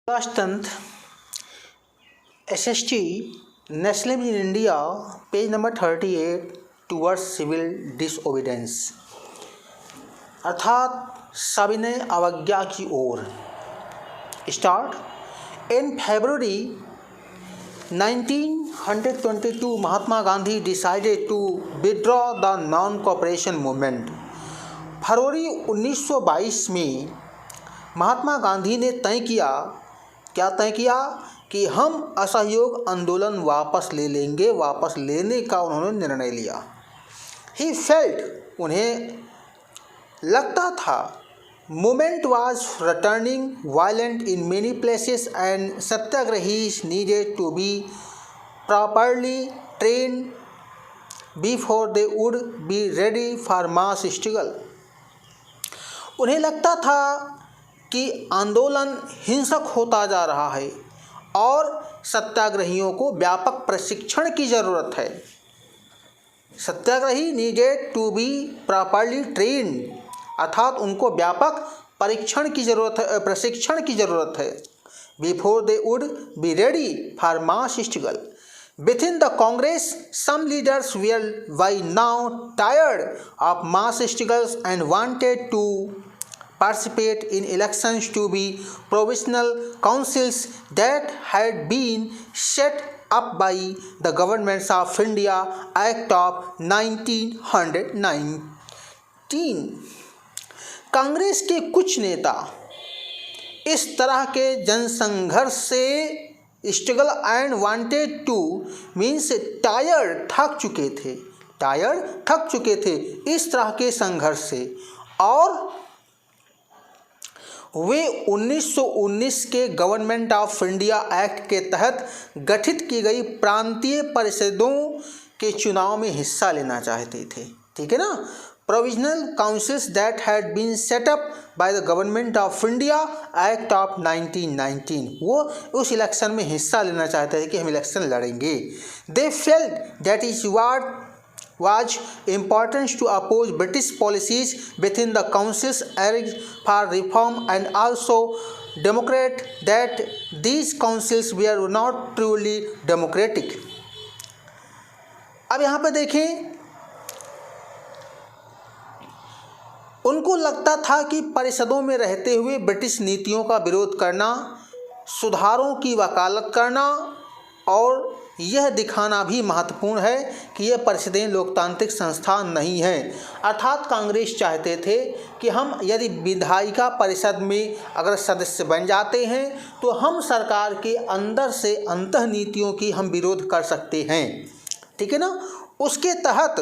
Class 10th SST Nationalism in India, page number 38 towards civil disobedience अर्थात सविनय अवज्ञा की ओर। Start. In February 1922 Mahatma Gandhi decided to withdraw the non cooperation movement. फरवरी 1922 में महात्मा गांधी ने तय किया कि हम असहयोग आंदोलन वापस ले लेंगे। वापस लेने का उन्होंने निर्णय लिया। ही फेल्ट, उन्हें लगता था, movement was returning violent in many places and satyagrahis needed to be properly train before they would be ready for mass struggle. उन्हें लगता था कि आंदोलन हिंसक होता जा रहा है और सत्याग्रहियों को व्यापक प्रशिक्षण की ज़रूरत है। Satyagrahi needed to be properly train, अर्थात उनको व्यापक प्रशिक्षण की ज़रूरत है। Before they would be ready for mass struggle. Within the Congress, some leaders were by now tired of mass struggles and wanted to participate in elections to be provisional councils that had been set up by the Government of India Act of 1919। Congress के कुछ नेता इस तरह के जनसंघर्ष से struggle and wanted two means tired, थक चुके थे इस तरह के संघर्ष से, और वे 1919 के गवर्नमेंट ऑफ इंडिया एक्ट के तहत गठित की गई प्रांतीय परिषदों के चुनाव में हिस्सा लेना चाहते थे। ठीक है ना। Provisional councils that had been set up by the government of India act of 1919, वो उस इलेक्शन में हिस्सा लेना चाहते थे कि हम इलेक्शन लड़ेंगे। They felt that is what was important to oppose British policies within the councils for reform and also democrat that these councils were not truly democratic। अब यहाँ पे देखें, उनको लगता था कि परिषदों में रहते हुए ब्रिटिश नीतियों का विरोध करना, सुधारों की वकालत करना और यह दिखाना भी महत्वपूर्ण है कि यह परिषदें लोकतांत्रिक संस्थान नहीं हैं। अर्थात कांग्रेस चाहते थे कि हम यदि विधायिका परिषद में अगर सदस्य बन जाते हैं तो हम सरकार के अंदर से अंतः नीतियों की हम विरोध कर सकते हैं। ठीक है ना। उसके तहत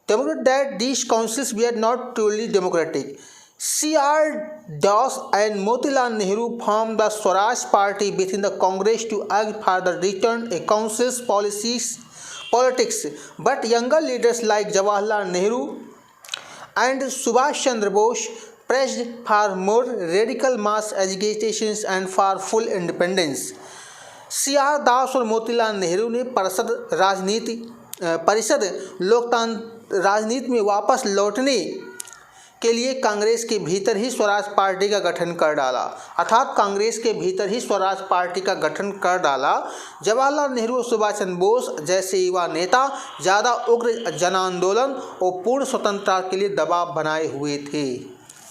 that these councils we are not truly democratic. C.R. Dawes and Motilal Nehru formed the Swaraj Party within the Congress to act for the return a council's politics, but younger leaders like Jawaharlal Nehru and Subhash Chandra Bose pressed for more radical mass agitations and for full independence। C.R. दास और मोतीलाल नेहरू ने परिषद लोकतांत्रिक राजनीति में वापस लौटने के लिए कांग्रेस के भीतर ही स्वराज पार्टी का गठन कर डाला। अर्थात कांग्रेस के भीतर ही स्वराज पार्टी का गठन कर डाला। जवाहरलाल नेहरू और सुभाष चंद्र बोस जैसे युवा नेता ज़्यादा उग्र जन आंदोलन और पूर्ण स्वतंत्रता के लिए दबाव बनाए हुए थे।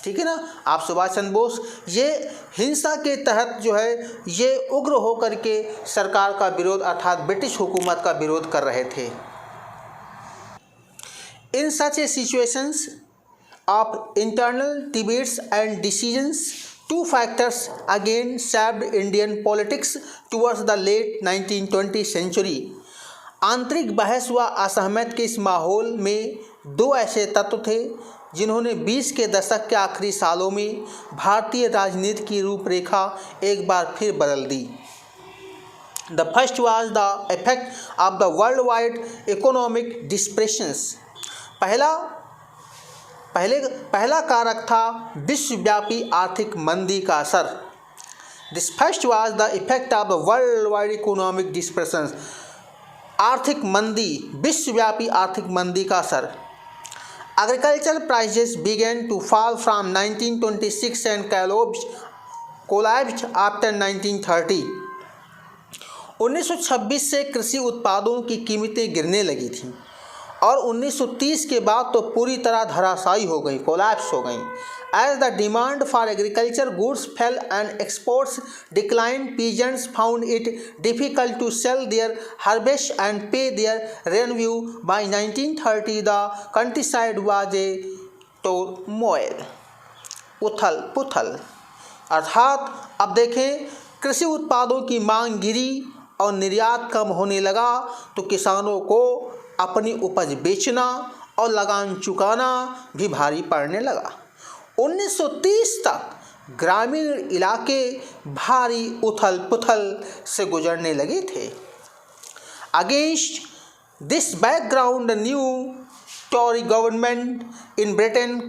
ठीक है ना। आप सुभाष चंद्र बोस ये हिंसा के तहत जो है ये उग्र होकर के सरकार का विरोध अर्थात ब्रिटिश हुकूमत का विरोध कर रहे थे। इन सच ए situations of internal debates and decisions, two factors again shaped Indian politics towards the late 1920th century। आंतरिक बहस व असहमति के इस माहौल में दो ऐसे तत्व थे जिन्होंने 20 के दशक के आखिरी सालों में भारतीय राजनीति की रूपरेखा एक बार फिर बदल दी। The first was the effect of the worldwide economic depressions। पहला कारक था विश्वव्यापी आर्थिक मंदी का असर। This first was the effect of the world wide economic depression. आर्थिक मंदी, विश्वव्यापी आर्थिक मंदी का असर। Agriculture prices began to fall from 1926 and collapsed collapsed after 1930। 1926 से कृषि उत्पादों की कीमतें गिरने लगी थीं और 1930 के बाद तो पूरी तरह धराशायी हो गई, कोलैप्स हो गई। As the demand for agriculture goods fell and exports declined, peasants found it difficult to sell their harvest and pay their revenue. By 1930, the countryside was a turmoil, उथल पुथल। अर्थात अब देखें, कृषि उत्पादों की मांग गिरी और निर्यात कम होने लगा तो किसानों को अपनी उपज बेचना और लगान चुकाना भी भारी पड़ने लगा। 1930 तक ग्रामीण इलाके भारी उथल पुथल से गुजरने लगे थे। Against this background new Tory government in Britain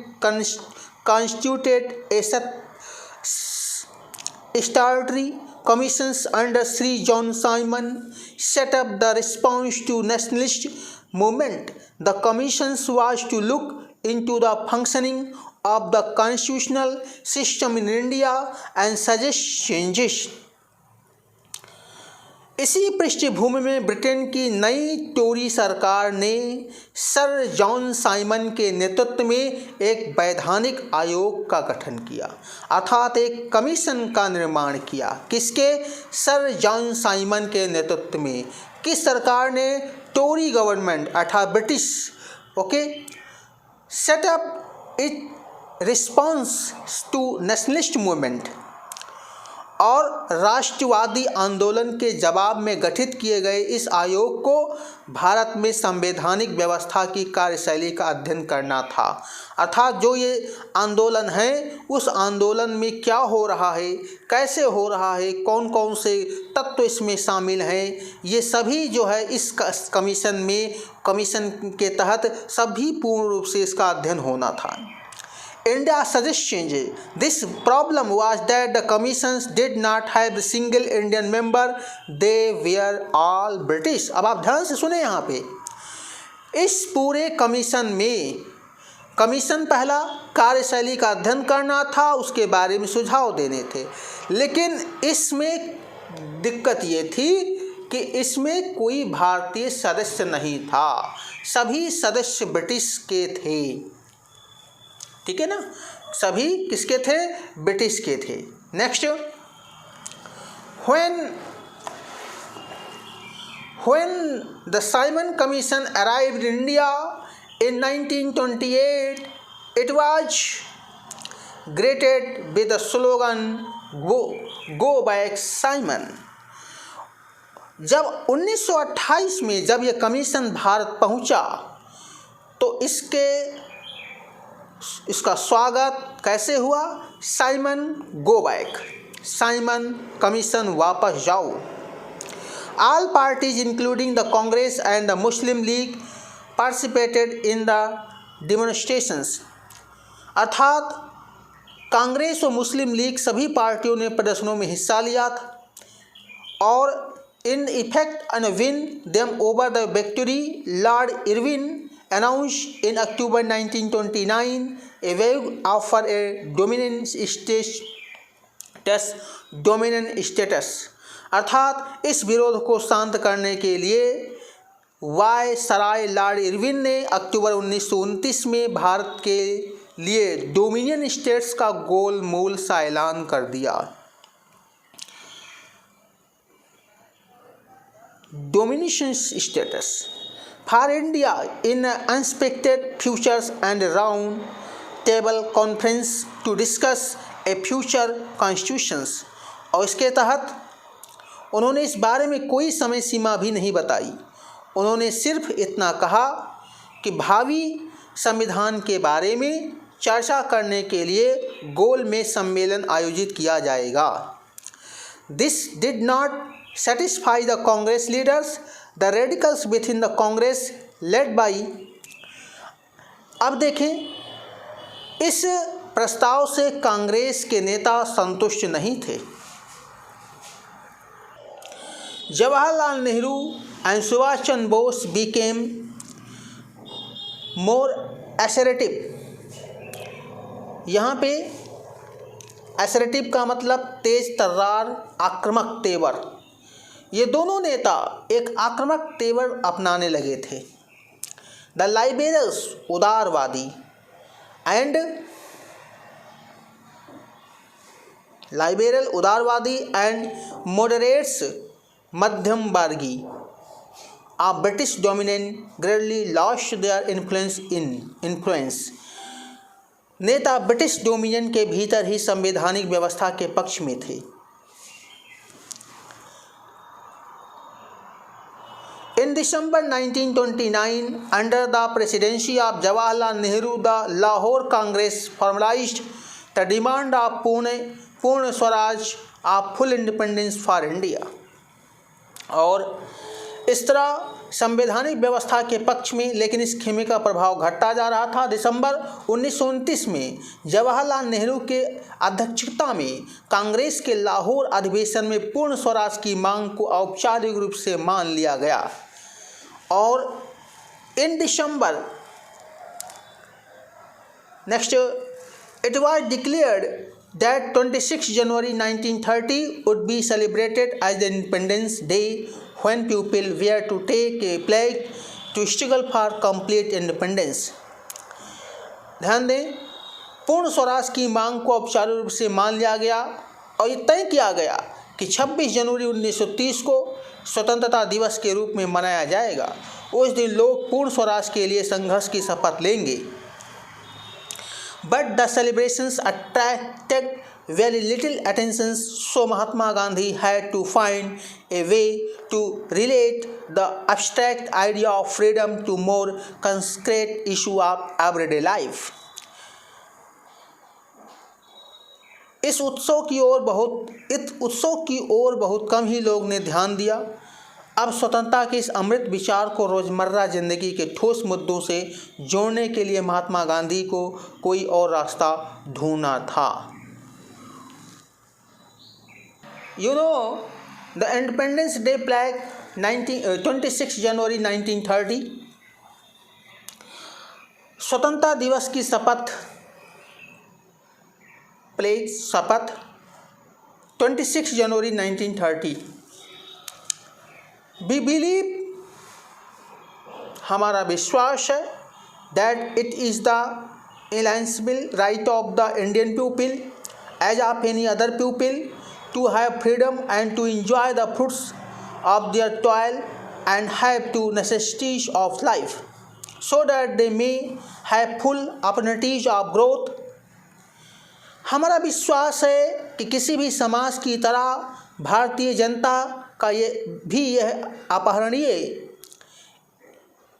constituted a statutory commissions under Sir John Simon set up the response to nationalist movement. The commissions was to look into the functioning of the constitutional system in India and suggest changes. इसी पृष्ठभूमि में Britain की नई टोरी सरकार ने sir John Simon के नेतृत्व में एक वैधानिक आयोग का गठन किया, अर्थात एक कमीशन का निर्माण किया। किसके? सर जॉन साइमन के नेतृत्व में। किस सरकार ने? टोरी गवर्नमेंट अर्थात British. Okay, set up it response to nationalist movement और राष्ट्रवादी आंदोलन के जवाब में गठित किए गए इस आयोग को भारत में संवैधानिक व्यवस्था की कार्यशैली का अध्ययन करना था। अर्थात जो ये आंदोलन है, उस आंदोलन में क्या हो रहा है, कैसे हो रहा है, कौन कौन से तत्व इसमें शामिल हैं, ये सभी जो है इस कमीशन के तहत सभी पूर्ण रूप से इसका अध्ययन होना था। India suggests changes. This problem was that the commissions did not have a single Indian member; they were all British. अब आप ध्यान से सुने यहाँ पे, इस पूरे कमीशन में कमीशन पहला कार्यशैली का अध्ययन करना था, उसके बारे में सुझाव देने थे, लेकिन इसमें दिक्कत ये थी कि इसमें कोई भारतीय सदस्य नहीं था, सभी सदस्य ब्रिटिश के थे। ठीक है ना, सभी किसके थे? ब्रिटिश के थे। Next, when the Simon Commission arrived in India in 1928, it was greeted with the slogan "Go back Simon." जब 1928 में जब यह कमीशन भारत पहुंचा तो इसका स्वागत कैसे हुआ? Simon go back, Simon commission वापस जाओ। All parties including the Congress and the Muslim league participated in the demonstrations. अर्थात कांग्रेस और मुस्लिम लीग सभी पार्टियों ने प्रदर्शनों में हिस्सा लिया था और in effect and win them over the victory Lord Irwin announced in October 1929 a wave offer a dominant status। अर्थात इस विरोध को शांत करने के लिए वायसराय लॉर्ड इरविन ने अक्टूबर 1929 में भारत के लिए डोमिनियन स्टेट्स का गोलमोल सा ऐलान कर दिया। Dominion status for India in unexpected futures and round table conference to discuss a future constitutions। और इसके तहत उन्होंने इस बारे में कोई समय सीमा भी नहीं बताई, उन्होंने सिर्फ इतना कहा कि भावी संविधान के बारे में चर्चा करने के लिए गोल में सम्मेलन आयोजित किया जाएगा। This did not satisfy the Congress leaders. The radicals within the Congress led by, अब देखें, इस प्रस्ताव से कांग्रेस के नेता संतुष्ट नहीं थे। Jawaharlal Nehru and Subhash Chandra Bose became more assertive। यहाँ पे असर्टिव का मतलब तेज तर्रार, आक्रामक तेवर। ये दोनों नेता एक आक्रामक तेवर अपनाने लगे थे। द लाइबेरल्स उदारवादी एंड मॉडरेट्स मध्यम वर्गी a British dominant gradually lost their influence. नेता ब्रिटिश डोमिनियन के भीतर ही संवैधानिक व्यवस्था के पक्ष में थे। In December 1929, under the presidency of Jawaharlal Nehru, the Lahore Congress formalized the demand of Purna Swaraj of full independence for India। और इस तरह संवैधानिक व्यवस्था के पक्ष में, लेकिन इस खेमे का प्रभाव घटता जा रहा था। दिसंबर 1929 में जवाहरलाल नेहरू के अध्यक्षता में कांग्रेस के लाहौर अधिवेशन में पूर्ण स्वराज की मांग को औपचारिक रूप से मान लिया गया। और इन दिसंबर it was declared that 26 January 1930 would be celebrated as the Independence Day, when people were to take a flag to struggle for complete independence। ध्यान दें, पूर्ण स्वराज की मांग को औपचारिक रूप से मान लिया गया और ये तय किया गया कि 26 जनवरी 1930 को स्वतंत्रता दिवस के रूप में मनाया जाएगा। उस दिन लोग पूर्ण स्वराज के लिए संघर्ष की शपथ लेंगे। But the celebrations attracted very little attention, so Mahatma Gandhi had to find a way to relate the abstract idea of freedom to more concrete issue of everyday life। इस उत्सव की ओर बहुत कम ही लोग ने ध्यान दिया। अब स्वतंत्रता के इस अमृत विचार को रोजमर्रा जिंदगी के ठोस मुद्दों से जोड़ने के लिए महात्मा गांधी को कोई और रास्ता ढूंढना था। द इंडिपेंडेंस डे फ्लैग 26 जनवरी 1930, स्वतंत्रता दिवस की शपथ 26 जनवरी 1930। We believe, हमारा विश्वास है, that it is the inalienable right of the Indian people as of any other people to have freedom and to enjoy the fruits of their toil and have two necessities of life, so that they may have full opportunities of growth। हमारा विश्वास है कि किसी भी समाज की तरह भारतीय जनता का यह अपहरणीय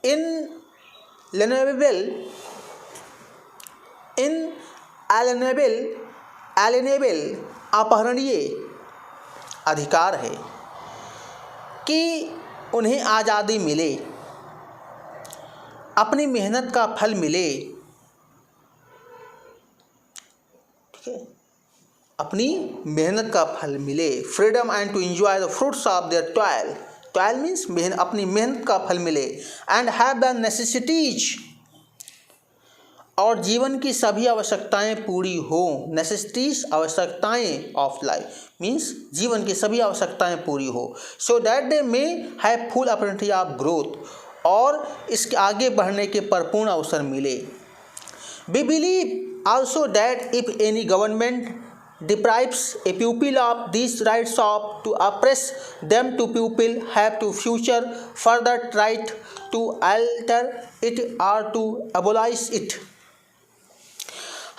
इनएलिएनेबल अपहरणीय अधिकार है कि उन्हें आज़ादी मिले, अपनी मेहनत का फल मिले। ठीक है, अपनी मेहनत का फल मिले। Freedom and to enjoy the fruits of their toil means अपनी मेहनत का फल मिले। एंड हैव द नेसेसिटीज, और जीवन की सभी आवश्यकताएं पूरी हो। नेसेसिटीज आवश्यकताएं ऑफ लाइफ मीन्स जीवन की सभी आवश्यकताएं पूरी हो। So that they may have full opportunity of growth, और इसके आगे बढ़ने के भरपूर अवसर मिले। We believe also that if any government deprives a people of these rights of to oppress them, to people have to future further right to alter it or to abolish it।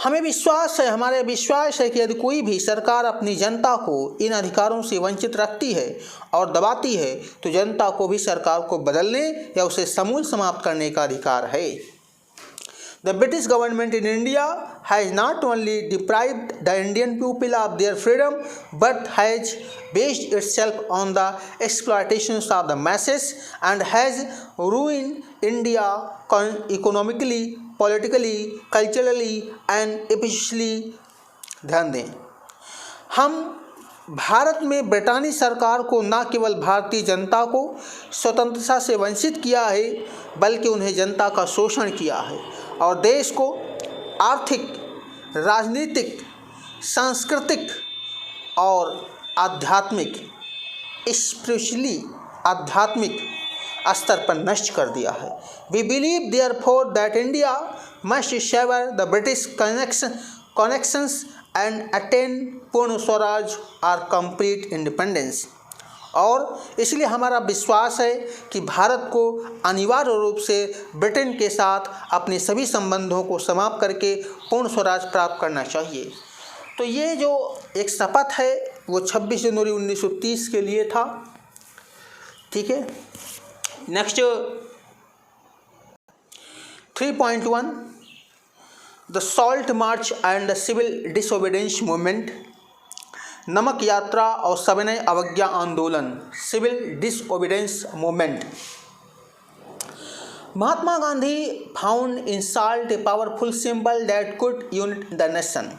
हमारे विश्वास है कि यदि कोई भी सरकार अपनी जनता को इन अधिकारों से वंचित रखती है और दबाती है, तो जनता को भी सरकार को बदलने या उसे समूल समाप्त करने का अधिकार है। The British government in India has not only deprived the Indian people of their freedom, but has based itself on the exploitations of the masses and has ruined India economically, politically, culturally and especially। ध्यान दें, हम भारत में Brittany सरकार को न केवल भारतीय जनता को स्वतंत्रता से वंचित किया है, बल्कि उन्हें जनता का शोषण किया है और देश को आर्थिक, राजनीतिक, सांस्कृतिक और आध्यात्मिक, स्पिरिचुअली आध्यात्मिक स्तर पर नष्ट कर दिया है। We believe therefore that India must sever the British connections and attain Purna Swaraj और कंप्लीट इंडिपेंडेंस। और इसलिए हमारा विश्वास है कि भारत को अनिवार्य रूप से ब्रिटेन के साथ अपने सभी संबंधों को समाप्त करके पूर्ण स्वराज प्राप्त करना चाहिए। तो ये जो एक शपथ है वो 26 जनवरी 1930 के लिए था। ठीक है, next 3.1 the salt march and the civil disobedience movement. नमक यात्रा और सविनय अवज्ञा आंदोलन, civil disobedience movement. Mahatma Gandhi found in salt a powerful symbol that could unite the nation.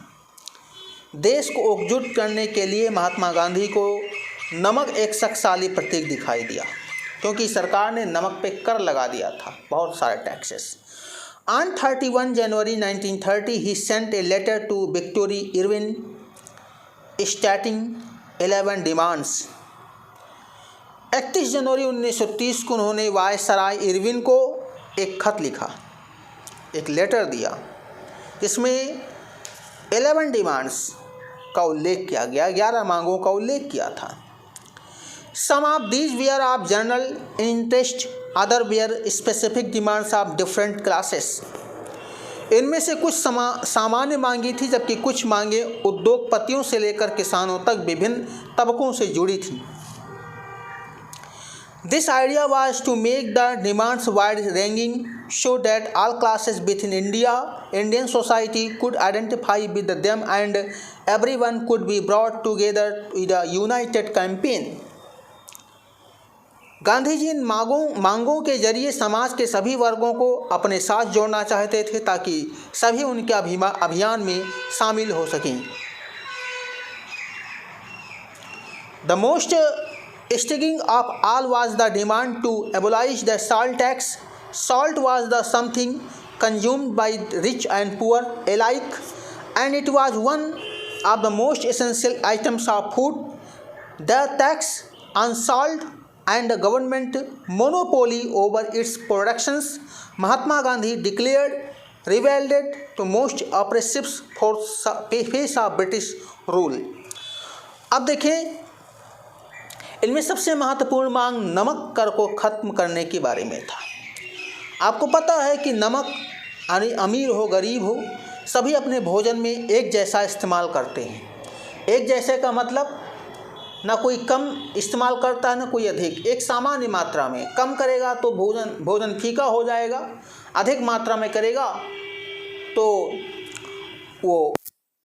देश को एकजुट करने के लिए महात्मा गांधी को नमक एक शक्तिशाली प्रतीक दिखाई दिया, क्योंकि सरकार ने नमक पे कर लगा दिया था, बहुत सारे taxes. On 31 January 1930 he sent a letter to Victory Irving stating 11 demands। 31 जनवरी 1930 को उन्होंने वायसराय इरविन को एक खत लिखा, एक लेटर दिया, जिसमें 11 डिमांड्स का उल्लेख किया गया, 11 मांगों का उल्लेख किया था। Some of these were of general interest, other were specific demands of different classes। इनमें से कुछ सामान्य मांगी थी, जबकि कुछ मांगे उद्योगपतियों से लेकर किसानों तक विभिन्न तबकों से जुड़ी थी। This idea was to make the demands wide-ranging so that all classes within Indian society could identify with them and everyone could be brought together with a united campaign। Gandhi ji इन मांगों के जरिए समाज के सभी वर्गों को अपने साथ जोड़ना चाहते थे, ताकि सभी उनके अभियान में शामिल हो सकें। The most stinging of all was the demand to abolish the salt tax। Salt was the something consumed by rich and poor alike, and it was one of the most essential items of food। The tax on salt and the government monopoly over its productions, Mahatma Gandhi declared revolted to most oppressive for face of British rule। अब देखें, इनमें सबसे महत्वपूर्ण मांग नमक कर को खत्म करने के बारे में था। आपको पता है कि नमक अमीर हो गरीब हो, सभी अपने भोजन में एक जैसा इस्तेमाल करते हैं। एक जैसे का मतलब ना कोई कम इस्तेमाल करता है ना कोई अधिक, एक सामान्य मात्रा में। कम करेगा तो भोजन फीका हो जाएगा, अधिक मात्रा में करेगा तो वो